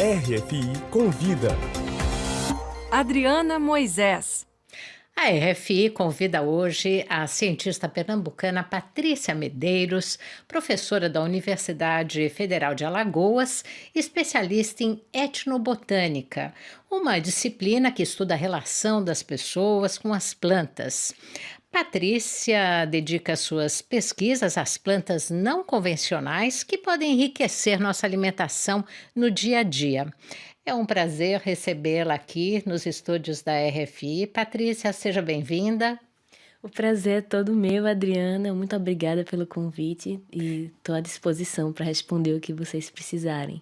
RFI convida. Adriana Moisés. A RFI convida hoje a cientista pernambucana Patrícia Medeiros, professora da Universidade Federal de Alagoas, especialista em etnobotânica, uma disciplina que estuda a relação das pessoas com as plantas. Patrícia dedica suas pesquisas às plantas não convencionais que podem enriquecer nossa alimentação no dia a dia. É um prazer recebê-la aqui nos estúdios da RFI. Patrícia, seja bem-vinda. O prazer é todo meu, Adriana. Muito obrigada pelo convite e estou à disposição para responder o que vocês precisarem.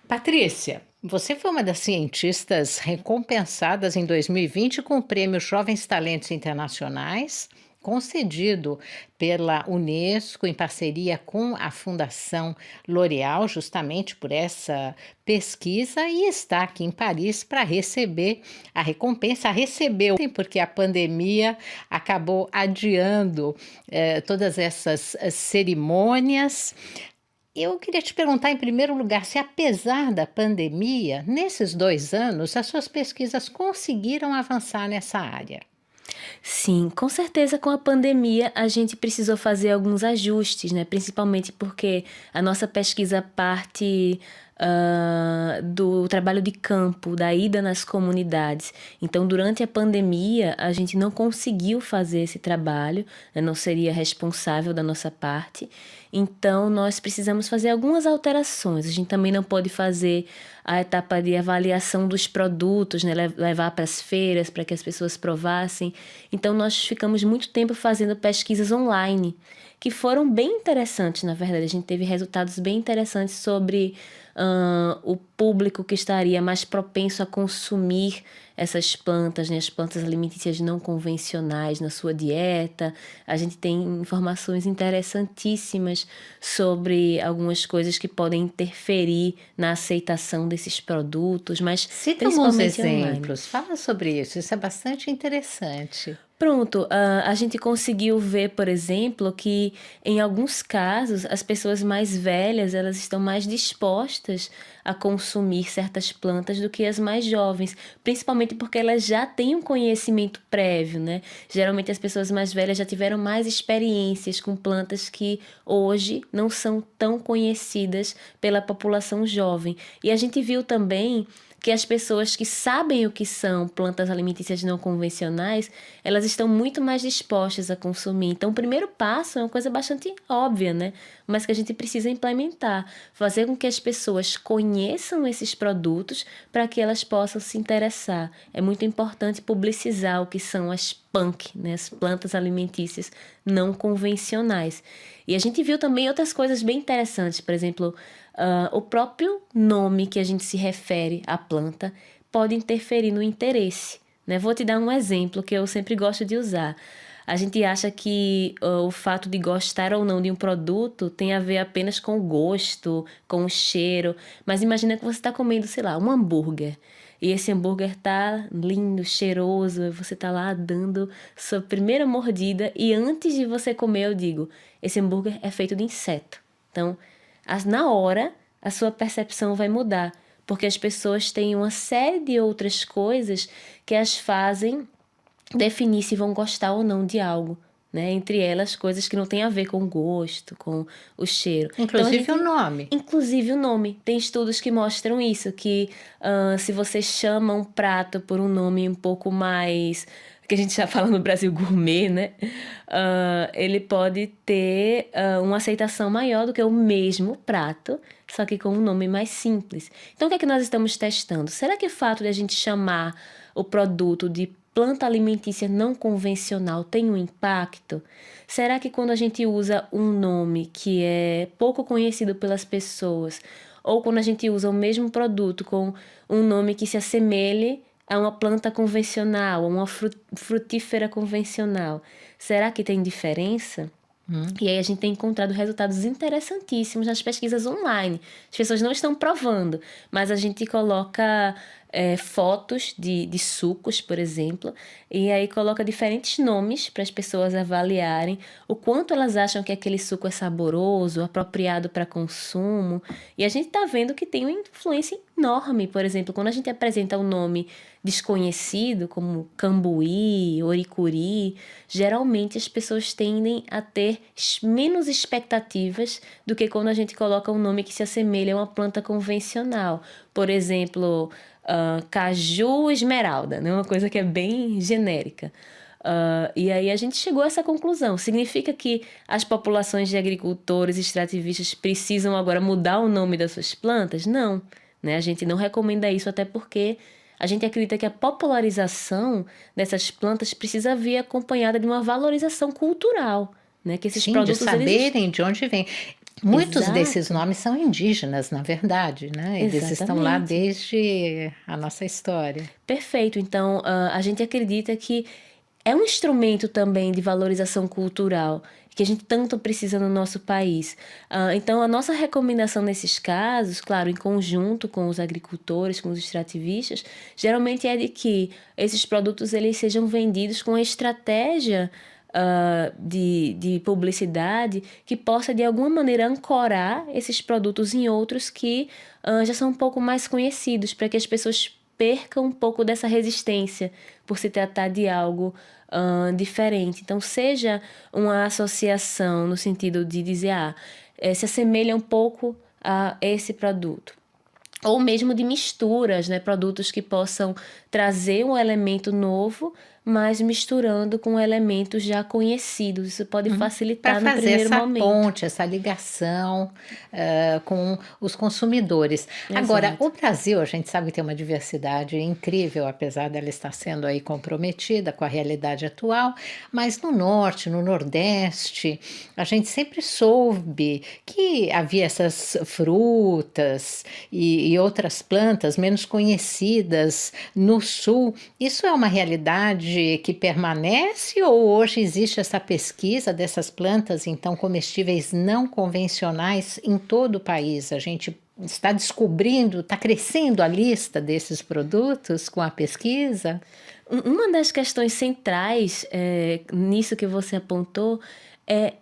Patrícia, você foi uma das cientistas recompensadas em 2020 com o Prêmio Jovens Talentos Internacionais, concedido pela Unesco em parceria com a Fundação L'Oréal, justamente por essa pesquisa, e está aqui em Paris para receber a recompensa. Recebeu, porque a pandemia acabou adiando todas essas cerimônias. Eu queria te perguntar, em primeiro lugar, se apesar da pandemia, nesses 2 anos, as suas pesquisas conseguiram avançar nessa área. Sim, com certeza com a pandemia a gente precisou fazer alguns ajustes, né? Principalmente porque a nossa pesquisa parte do trabalho de campo, da ida nas comunidades. Então, durante a pandemia, a gente não conseguiu fazer esse trabalho, né? Não seria responsável da nossa parte. Então, nós precisamos fazer algumas alterações. A gente também não pode fazer a etapa de avaliação dos produtos, né? Levar para as feiras para que as pessoas provassem. Então, nós ficamos muito tempo fazendo pesquisas online, que foram bem interessantes, na verdade. A gente teve resultados bem interessantes sobre o público que estaria mais propenso a consumir essas plantas, né? As plantas alimentícias não convencionais na sua dieta. A gente tem informações interessantíssimas sobre algumas coisas que podem interferir na aceitação desses produtos, mas Cita alguns principalmente online. exemplos, fala sobre isso é bastante interessante. Pronto, a gente conseguiu ver, por exemplo, que em alguns casos as pessoas mais velhas elas estão mais dispostas a consumir certas plantas do que as mais jovens, principalmente porque elas já têm um conhecimento prévio, né? Geralmente as pessoas mais velhas já tiveram mais experiências com plantas que hoje não são tão conhecidas pela população jovem. E a gente viu também que as pessoas que sabem o que são plantas alimentícias não convencionais, elas estão muito mais dispostas a consumir. Então, o primeiro passo é uma coisa bastante óbvia, né? Mas que a gente precisa implementar. Fazer com que as pessoas conheçam esses produtos para que elas possam se interessar. É muito importante publicizar o que são as PANC, né? As plantas alimentícias não convencionais. E a gente viu também outras coisas bem interessantes. Por exemplo, o próprio nome que a gente se refere à planta pode interferir no interesse, né? Vou te dar um exemplo que eu sempre gosto de usar. A gente acha que o fato de gostar ou não de um produto tem a ver apenas com o gosto, com o cheiro. Mas imagina que você está comendo, sei lá, um hambúrguer. E esse hambúrguer tá lindo, cheiroso, você tá lá dando sua primeira mordida e antes de você comer eu digo, esse hambúrguer é feito de inseto. Então, na hora, a sua percepção vai mudar, porque as pessoas têm uma série de outras coisas que as fazem definir se vão gostar ou não de algo, né? Entre elas, coisas que não têm a ver com o gosto, com o cheiro. Inclusive então, o nome. Inclusive o nome. Tem estudos que mostram isso, que se você chama um prato por um nome um pouco mais, que a gente já fala no Brasil, gourmet, né? Ele pode ter uma aceitação maior do que o mesmo prato, só que com um nome mais simples. Então, o que é que nós estamos testando? Será que o fato de a gente chamar o produto de planta alimentícia não convencional tem um impacto? Será que quando a gente usa um nome que é pouco conhecido pelas pessoas, ou quando a gente usa o mesmo produto com um nome que se assemelhe a uma planta convencional, a uma frutífera convencional, será que tem diferença? E aí a gente tem encontrado resultados interessantíssimos nas pesquisas online. As pessoas não estão provando, mas a gente coloca fotos de sucos, por exemplo, e aí coloca diferentes nomes para as pessoas avaliarem o quanto elas acham que aquele suco é saboroso, apropriado para consumo. E a gente está vendo que tem uma influência enorme. Por exemplo, quando a gente apresenta um nome desconhecido, como cambuí, oricuri, geralmente as pessoas tendem a ter menos expectativas do que quando a gente coloca um nome que se assemelha a uma planta convencional. Por exemplo, caju esmeralda, né? Uma coisa que é bem genérica. E aí a gente chegou a essa conclusão. Significa que as populações de agricultores e extrativistas precisam agora mudar o nome das suas plantas? Não, né? A gente não recomenda isso, até porque a gente acredita que a popularização dessas plantas precisa vir acompanhada de uma valorização cultural, né? Que esses Sim, de produtos saberem de onde vem. Muitos Exato. desses nomes são indígenas, na verdade, né? Eles estão lá Exatamente. desde a nossa história. Perfeito. Então, a gente acredita que é um instrumento também de valorização cultural que a gente tanto precisa no nosso país. Então, a nossa recomendação nesses casos, claro, em conjunto com os agricultores, com os extrativistas, geralmente é de que esses produtos eles sejam vendidos com a estratégia de publicidade que possa, de alguma maneira, ancorar esses produtos em outros que já são um pouco mais conhecidos, para que as pessoas percam um pouco dessa resistência por se tratar de algo diferente. Então, seja uma associação no sentido de dizer, se assemelha um pouco a esse produto. Ou mesmo de misturas, né? Produtos que possam trazer um elemento novo, mas misturando com elementos já conhecidos. Isso pode facilitar Para no fazer primeiro essa momento. ponte, essa ligação com os consumidores. Agora, Exato. o Brasil, a gente sabe que tem uma diversidade incrível, apesar dela estar sendo aí comprometida com a realidade atual, mas no norte, no nordeste, a gente sempre soube que havia essas frutas e outras plantas menos conhecidas no sul. Isso é uma realidade que permanece ou hoje existe essa pesquisa dessas plantas, então, comestíveis não convencionais em todo o país? A gente está descobrindo, está crescendo a lista desses produtos com a pesquisa? Uma das questões centrais nisso que você apontou é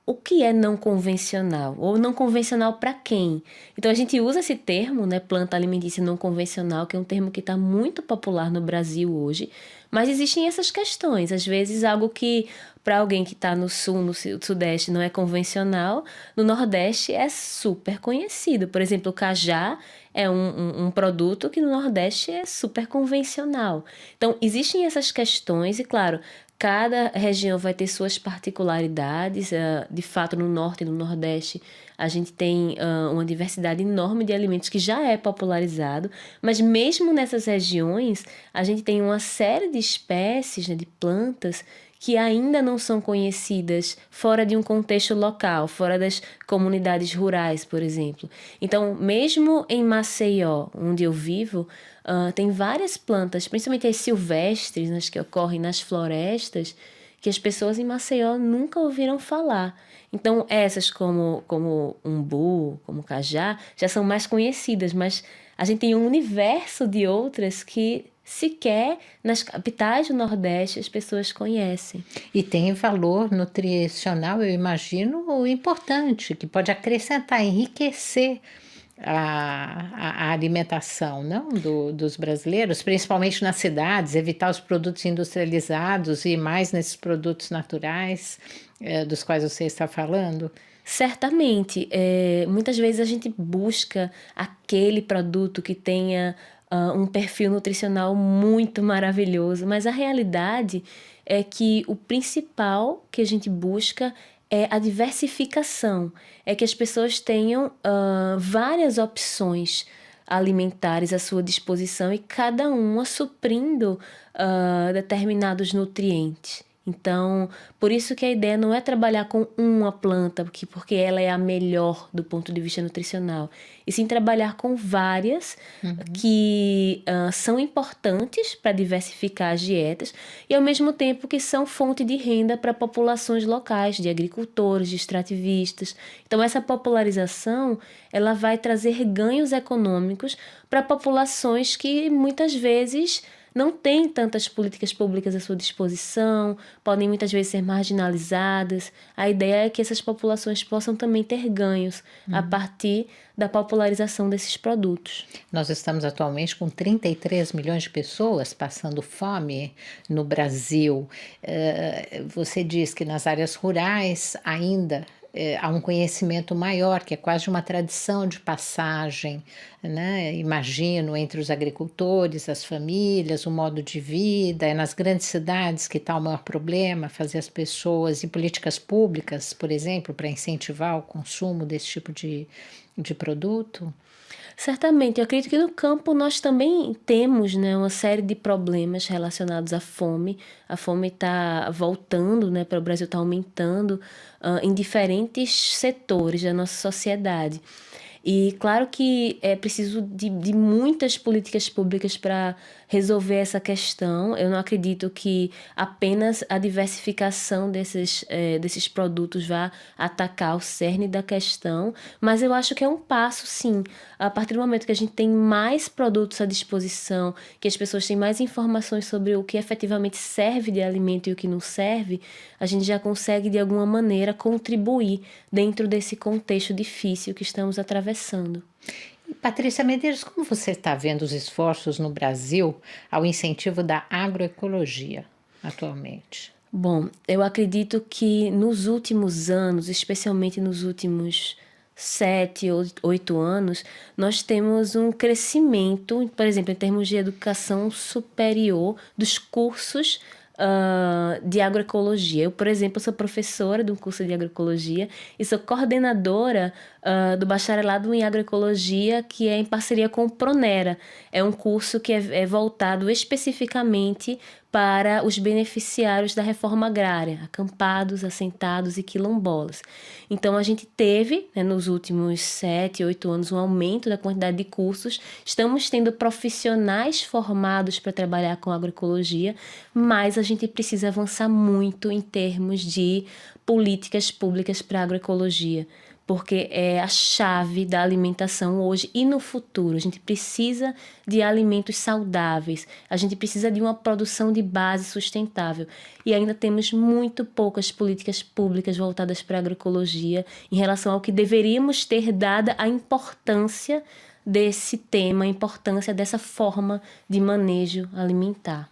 o que é não convencional? Ou não convencional para quem? Então, a gente usa esse termo, né, planta alimentícia não convencional, que é um termo que está muito popular no Brasil hoje, mas existem essas questões. Às vezes, algo que para alguém que está no sul, no sudeste, não é convencional, no nordeste é super conhecido. Por exemplo, o cajá é um produto que no nordeste é super convencional. Então, existem essas questões e, claro, cada região vai ter suas particularidades. De fato, no norte e no nordeste, a gente tem uma diversidade enorme de alimentos que já é popularizado, mas mesmo nessas regiões, a gente tem uma série de espécies, né, de plantas que ainda não são conhecidas fora de um contexto local, fora das comunidades rurais, por exemplo. Então, mesmo em Maceió, onde eu vivo, tem várias plantas, principalmente as silvestres, né, que ocorrem nas florestas, que as pessoas em Maceió nunca ouviram falar. Então, essas como umbu, como cajá, já são mais conhecidas, mas a gente tem um universo de outras que sequer nas capitais do Nordeste as pessoas conhecem. E tem valor nutricional, eu imagino, importante, que pode acrescentar, enriquecer a alimentação, não, dos brasileiros, principalmente nas cidades, evitar os produtos industrializados e mais nesses produtos naturais dos quais você está falando. Certamente, muitas vezes a gente busca aquele produto que tenha um perfil nutricional muito maravilhoso, mas a realidade é que o principal que a gente busca é a diversificação, é que as pessoas tenham várias opções alimentares à sua disposição e cada uma suprindo determinados nutrientes. Então, por isso que a ideia não é trabalhar com uma planta, porque ela é a melhor do ponto de vista nutricional, e sim trabalhar com várias que são importantes para diversificar as dietas e, ao mesmo tempo, que são fonte de renda para populações locais, de agricultores, de extrativistas. Então, essa popularização ela vai trazer ganhos econômicos para populações que, muitas vezes, não têm tantas políticas públicas à sua disposição, podem muitas vezes ser marginalizadas. A ideia é que essas populações possam também ter ganhos a partir da popularização desses produtos. Nós estamos atualmente com 33 milhões de pessoas passando fome no Brasil. Você diz que nas áreas rurais ainda há um conhecimento maior, que é quase uma tradição de passagem, né? Imagino, entre os agricultores, as famílias, o modo de vida. É nas grandes cidades que está o maior problema, fazer as pessoas e políticas públicas, por exemplo, para incentivar o consumo desse tipo de produto. Certamente, eu acredito que no campo nós também temos, né, uma série de problemas relacionados à fome. A fome está voltando, né, para o Brasil, está aumentando em diferentes setores da nossa sociedade. E claro que é preciso de muitas políticas públicas para resolver essa questão. Eu não acredito que apenas a diversificação desses produtos vá atacar o cerne da questão, mas eu acho que é um passo, sim. A partir do momento que a gente tem mais produtos à disposição, que as pessoas têm mais informações sobre o que efetivamente serve de alimento e o que não serve, a gente já consegue, de alguma maneira, contribuir dentro desse contexto difícil que estamos atravessando. Patrícia Medeiros, como você está vendo os esforços no Brasil ao incentivo da agroecologia atualmente? Bom, eu acredito que nos últimos anos, especialmente nos últimos 7 ou 8 anos, nós temos um crescimento, por exemplo, em termos de educação superior, dos cursos de agroecologia. Eu, por exemplo, sou professora de um curso de agroecologia e sou coordenadora do bacharelado em agroecologia, que é em parceria com o Pronera. É um curso que é voltado especificamente para os beneficiários da reforma agrária, acampados, assentados e quilombolas. Então, a gente teve, né, nos últimos 7, 8 anos, um aumento da quantidade de cursos. Estamos tendo profissionais formados para trabalhar com agroecologia, mas a gente precisa avançar muito em termos de políticas públicas para a agroecologia, porque é a chave da alimentação hoje e no futuro. A gente precisa de alimentos saudáveis, a gente precisa de uma produção de base sustentável e ainda temos muito poucas políticas públicas voltadas para a agroecologia em relação ao que deveríamos ter dada a importância desse tema, a importância dessa forma de manejo alimentar.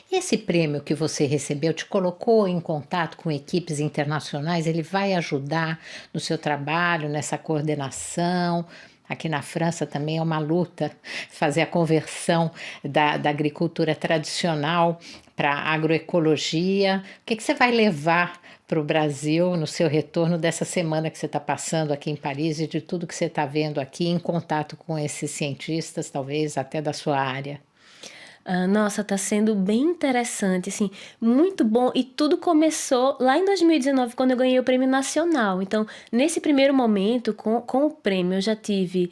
E esse prêmio que você recebeu te colocou em contato com equipes internacionais? Ele vai ajudar no seu trabalho, nessa coordenação? Aqui na França também é uma luta fazer a conversão da agricultura tradicional para a agroecologia. O que você vai levar para o Brasil no seu retorno dessa semana que você está passando aqui em Paris e de tudo que você está vendo aqui em contato com esses cientistas, talvez até da sua área? Nossa, tá sendo bem interessante, assim, muito bom. E tudo começou lá em 2019, quando eu ganhei o prêmio nacional. Então, nesse primeiro momento, com o prêmio, eu já tive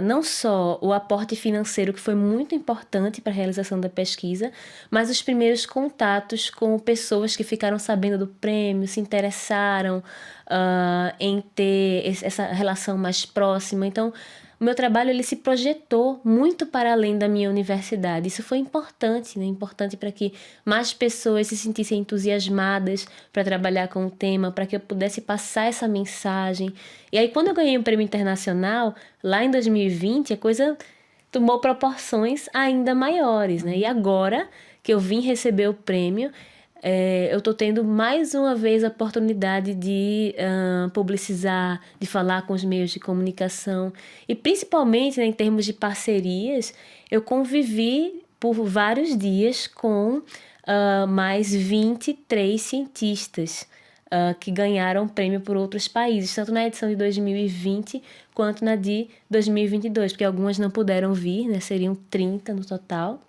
não só o aporte financeiro, que foi muito importante para a realização da pesquisa, mas os primeiros contatos com pessoas que ficaram sabendo do prêmio, se interessaram em ter essa relação mais próxima. Então, o meu trabalho ele se projetou muito para além da minha universidade. Isso foi importante, né? Importante para que mais pessoas se sentissem entusiasmadas para trabalhar com o tema, para que eu pudesse passar essa mensagem. E aí, quando eu ganhei um prêmio internacional, lá em 2020, a coisa tomou proporções ainda maiores, né? E agora que eu vim receber o prêmio, eu estou tendo mais uma vez a oportunidade de publicizar, de falar com os meios de comunicação e principalmente, né, em termos de parcerias, eu convivi por vários dias com mais 23 cientistas que ganharam prêmio por outros países, tanto na edição de 2020 quanto na de 2022, porque algumas não puderam vir, né, seriam 30 no total.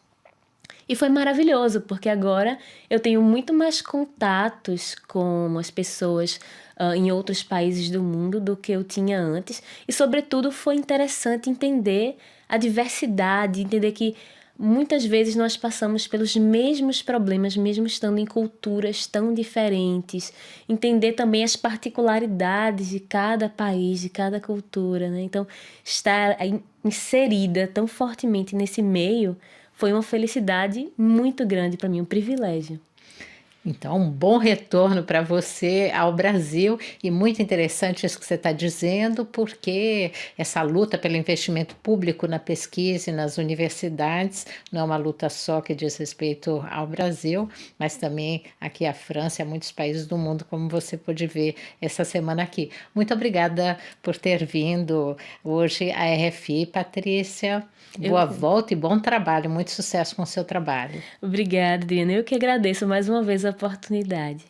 E foi maravilhoso, porque agora eu tenho muito mais contatos com as pessoas em outros países do mundo do que eu tinha antes. E, sobretudo, foi interessante entender a diversidade, entender que muitas vezes nós passamos pelos mesmos problemas, mesmo estando em culturas tão diferentes. Entender também as particularidades de cada país, de cada cultura, né? Então, estar inserida tão fortemente nesse meio foi uma felicidade muito grande para mim, um privilégio. Então, um bom retorno para você ao Brasil e muito interessante isso que você está dizendo, porque essa luta pelo investimento público na pesquisa e nas universidades não é uma luta só que diz respeito ao Brasil, mas também aqui à França e a muitos países do mundo, como você pôde ver essa semana aqui. Muito obrigada por ter vindo hoje à RFI, Patrícia. Boa volta e bom trabalho, muito sucesso com o seu trabalho. Obrigada, Adriana. Eu que agradeço mais uma vez a oportunidade.